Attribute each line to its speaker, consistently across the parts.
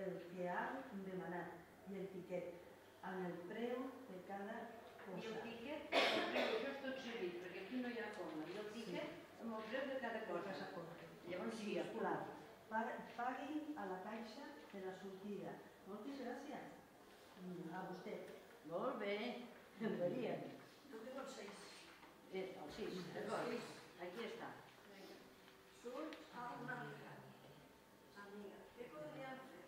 Speaker 1: el que han demanat i el tiquet amb el preu de cada cosa.
Speaker 2: I el tiquet, el preu, això és tot seguit, perquè aquí no hi ha coma. I el tiquet amb el preu de cada cosa. Llavors sí,
Speaker 1: clar, paguin a la caixa de la sortida. Moltes gràcies. A vostè.
Speaker 2: Molt bé, Maria.
Speaker 3: Jo tinc el 6.
Speaker 2: El 6, d'acord. Aquí està.
Speaker 3: Surt a una amiga. Amiga, què podríem fer?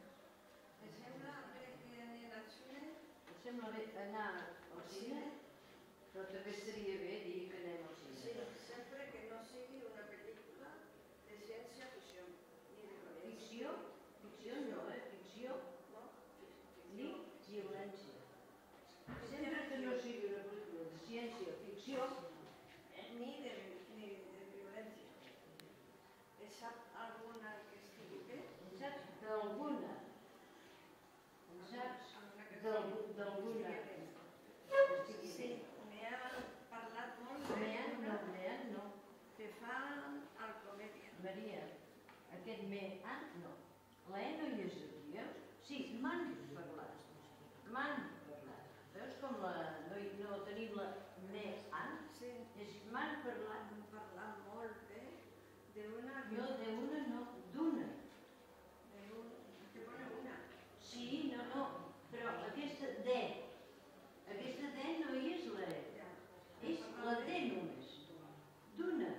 Speaker 3: Me sembla bé que anem al cine.
Speaker 2: Em sembla bé anar al cine, però també estaria bé dir que anem al
Speaker 3: Sí,
Speaker 2: cine.
Speaker 3: sempre que no sigui una pel·lícula de ciència-ficció. Ni de violència.
Speaker 2: Ficció? Ficció no, Ficció
Speaker 3: No?
Speaker 2: ni violència. Sempre que no sigui una pel·lícula de ciència-ficció,
Speaker 3: Ni de violència. Sap alguna que estigui bé?
Speaker 2: en saps d'alguna? En saps d'alguna?
Speaker 3: Sí, me han parlat molt
Speaker 2: Mean no.
Speaker 3: que fan al comèdia.
Speaker 2: Maria, aquest mean no. La E no hi és aquí, veus? Sí, m'han parlat. M'han parlat. Veus com no tenim la mean?
Speaker 3: Sí,
Speaker 2: És m'han parlat.
Speaker 3: han parlat molt bé d'una...
Speaker 2: Jo d'una no, d'una.
Speaker 3: Que pone una.
Speaker 2: Sí, no, però aquesta D no hi és la E.
Speaker 3: Ja.
Speaker 2: És la D només. D'una.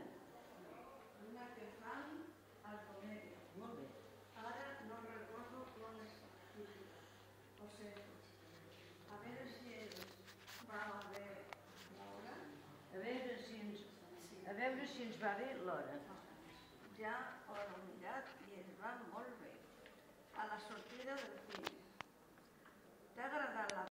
Speaker 3: Una que fan al comèdia.
Speaker 2: Molt bé.
Speaker 3: Ara no recordo on està. O sigui, a veure si va haver l'hora.
Speaker 2: A veure si ens va bé l'hora.
Speaker 3: Ja